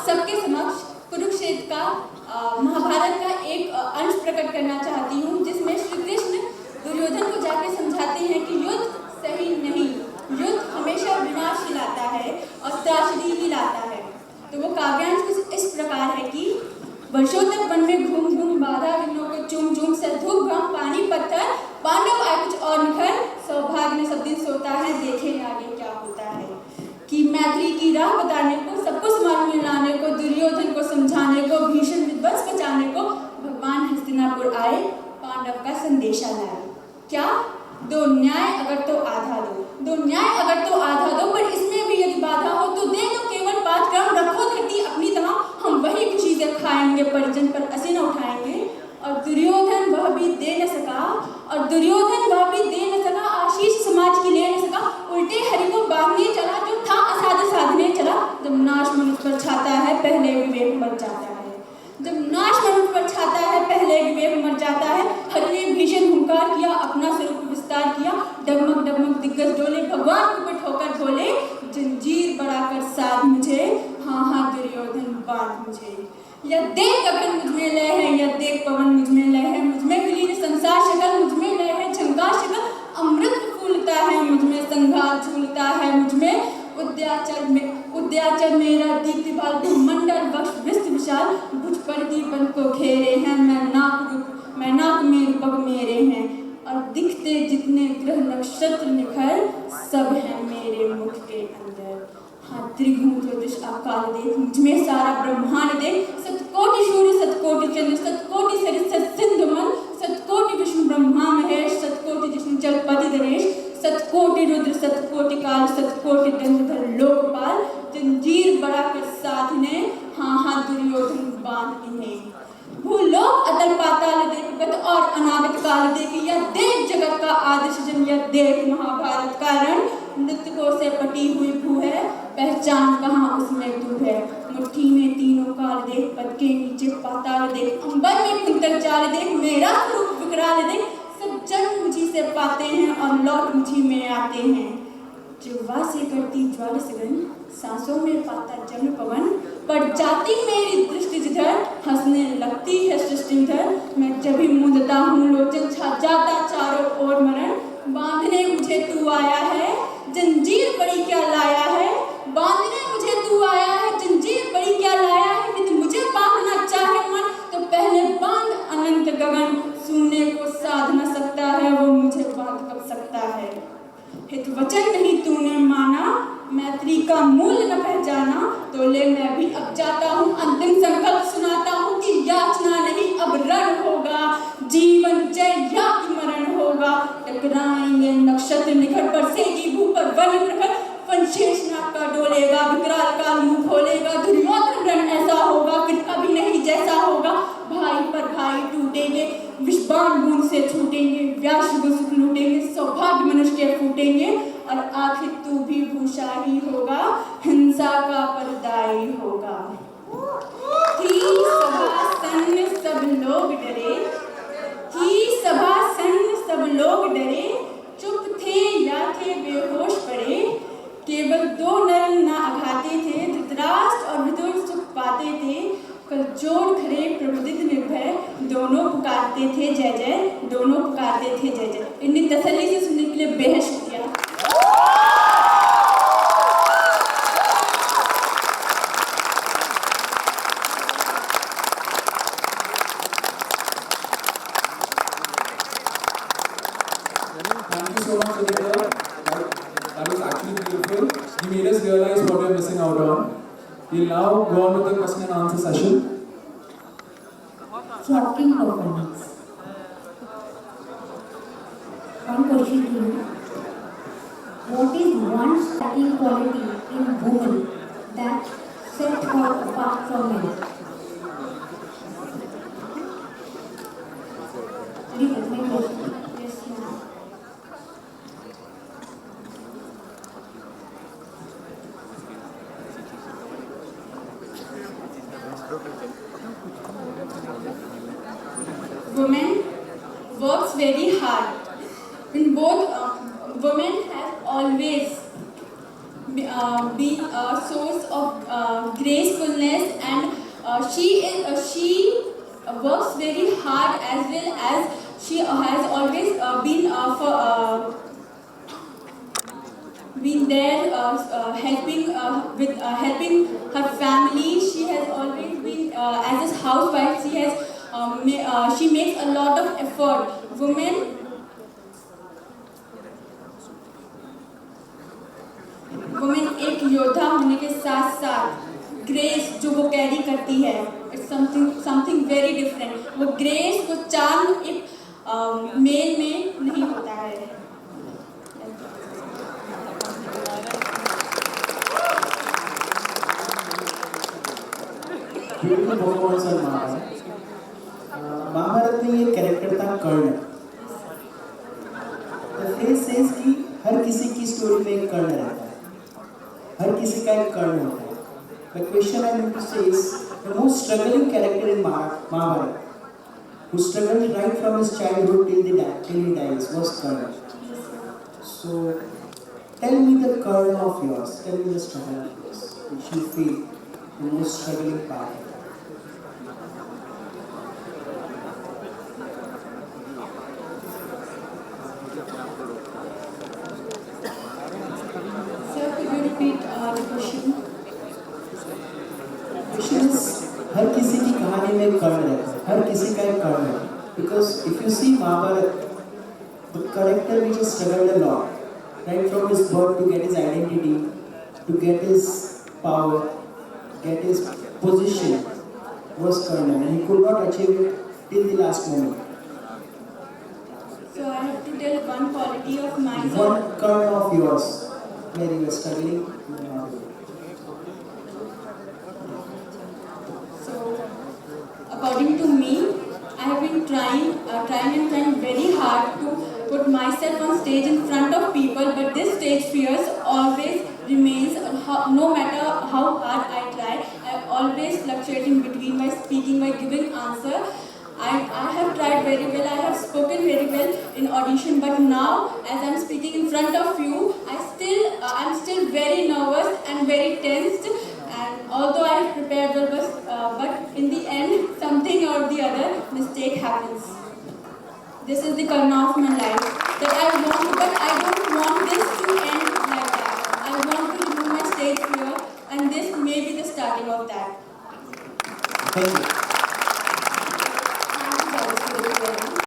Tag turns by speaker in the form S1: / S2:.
S1: सबके समक्ष कुरुक्षेत्र का महाभारत का एक अंश प्रकट करना चाहती हूँ, जिसमें श्री कृष्ण दुर्योधन को जाके समझाते हैं कि युद्ध सही नहीं, युद्ध हमेशा विनाश ही लाता है और त्रासदी ही लाता है। तो वो काव्यांश कुछ इस प्रकार है कि वर्षों तक वन में घूम घूम बाधा विघ्नों को चूम चूम सधुक भ्रम पानी पत्थर पांडव आए कुछ और निखर सौभाग्य में सब दिन सोता है देखे आगे क्या होता है। कि मैत्री की राह बताने को सबको स्मरण में लाने को दुर्योधन को समझाने को भीषण विध्वंस बचाने को भगवान हस्तिनापुर आए पांडव का संदेशा लाए। क्या दो न्याय अगर तो आधा दो, दो न्याय अगर तो आधा दो, पर इसमें भी यदि बाधा हो तो दे दो केवल पाठक्रम रखो धरती अपनी तरह, हम वही खुशी से खाएंगे परिजन पर असी न उठाएंगे। और दुर्योधन वह भी दे न सका, और दुर्योधन वह भी दे न सका, आशीष समाज की ले न सका, उल्टे हरि को बांधने चला जो था असाध साधने चला। जब नाश मनुष्य पर छाता है पहले विवेक मर जाता है, जब नाश मनुष्य पर छाता है पहले विवेक मर जाता है। हरि ने भीषण हुंकार किया अपना स्वरूप विस्तार किया, डगमग डगमग दिग्गज डोले भगवान कुपित होकर बोले जंजीर बढ़ाकर साध मुझे, हाँ हाँ दुर्योधन बांध मुझे। यह देख गगन मुझ में लय है, यह देख पवन मुझ में लय है, मुझ में विलीन संसार शकल मुझ में लय है, झंकार शकल अमृत फूलता है, मुझ में संघार झूलता है, मुझ में उद्याचल मेरा दीप्ति भाल मंडल बक्ष विस्त विशाल, भुज पर दीपन को घेरे हैं, मैं नाक में रूपक मेरे हैं, और दिखते जितने ग्रह नक्षत्र निखर सब है मेरे मुख के अंदर। हाँ त्रिभुवन दृश अकाल देख, मुझ में सारा ब्रह्मांड देख, सतकोटि सूर्य सतकोटि चंद्र सतकोटि सरित सिंधु मन, सतकोटि विष्णु ब्रह्मा महेश, सतकोटि जिष्णु जलपति दरेश, सतकोटि रुद्र सतकोटि काल, सतकोटि दंडधर लोकपाल, जंजीर बढ़ाकर साधने, हाँ हाँ दुर्योधन बांध इन्हें। भूलोक अतल पाताल देख, गत और अनागत काल देख, यह देख जगत का आदि सृजन, यह देख महाभारत का रण, मृतकों से पटी हुई भू है, पहचान कहाँ उसमें तू है। मुट्ठी में तीनों काल देख, पद के नीचे पाताल देख, अंबर में कुंतल चाल देख, मेरा रूप विकराल देख, सब जन्म मुझी से पाते हैं और लौट मुझी में आते हैं। जिह्वा से करती ज्वाल सघन, सांसों में पाता जन्म पवन, पड़ जाती मेरी दृष्टि जिधर, हंसने लगती है सृष्टि उधर, मैं जब भी मूंदता हूँ लोचन छा जाता चारों ओर मरण, बांधने मुझे तू आया है जंजीर बड़ी क्या लाया है, बांधने मुझे तू आया है जंजीर बड़ी क्या लाया है। यदि मुझे बांधना चाहे मन तो पहले बांध अनंत गगन, सुनने को साध न सकता है वो मुझे बांध कब सकता है। हित वचन नहीं तूने माना, मैत्री का मूल न पहचाना, तो ले मैं भी अब जाता हूँ, अंतिम संकल्प सुनाता हूँ कि याचना नहीं अब रण होगा, जीवन जय या कि मरण होगा। टकराएंगे नक्षत्र निखर, बरसेगी भू पर वन प्रखर, पंचेषनाग का डोलेगा, विकराल काल मुंह खोलेगा, दुर्योधन रण ऐसा होगा फिर कभी नहीं जैसा होगा। भाई पर भाई टूटेंगे, विषबाण बूंद से छूटेंगे, व्यास सुख लूटेंगे, सौभाग्य मनुष्य के फूटेंगे, और आखिर तू भी भूषाही होगा, हिंसा का परदाई होगा। थी सभा सन्न सब लोग डरे, थी सभा सन्न सब लोग डरे, चुप थे या थे बेहोश पड़े, केवल दो नर न अघाते थे, धृतराष्ट्र और विदुर सुख पाते थे, कल जोड़ खड़े प्रबुद्ध निर्भय, दोनों पुकारते थे जय जय, दोनों पुकारते थे जय जय। इन्हें तसल्ली से सुनने के लिए बेहद शुक्रिया।
S2: Thank you so much, Sudhir. That was actually beautiful. You made us realize what we're missing out on. We'll now go on with the question and answer session.
S3: Shocking performance. One question to you. What is one striking quality in woman that set her apart from men? Repeat my question. Yes, ma'am.
S1: Women works very hard. In both, women have always been source of gracefulness, and she works very hard, as well as she has always been there helping her family. She has always been as a housewife. She makes a lot of effort. Women एक योद्धा होने के साथ साथ grace जो वो carry करती है, इट्स समथिंग वेरी डिफरेंट. वो ग्रेस, वो चार्म एक मेल में नहीं होता है.
S4: Beautiful performance on Mahabharat. Mahabharat में ये कैरेक्टर था कर्ण. द फ्रेज सेज कि हर किसी की स्टोरी में एक कर्ण रहता है, हर किसी का एक कर्ण होता है. The question I need to say is the most struggling character in Mahabharata, who struggled right from his childhood till he dies, was Karna. So tell me the Karna of yours. Tell me the struggle of yours, which you feel the most struggling part.
S1: Sir, could you repeat the question?
S4: Question is, हर किसी की कहानी में एक कर्ण रहता है, हर किसी का एक कर्ण है. Because if you see Mahabharata, the character which has struggled a lot, right from his birth to get his identity, to get his power, get his position, was Karna, and he could not achieve it till the last moment.
S1: So I have to tell one quality of mine. So,
S4: One Karna of yours, where you were struggling.
S1: according to me, I have been trying very hard to put myself on stage in front of people, but this stage fears always remains. No matter how hard I try, I always fluctuate in between my speaking, my giving answer. I have tried very well, I have spoken very well in audition, but now as I'm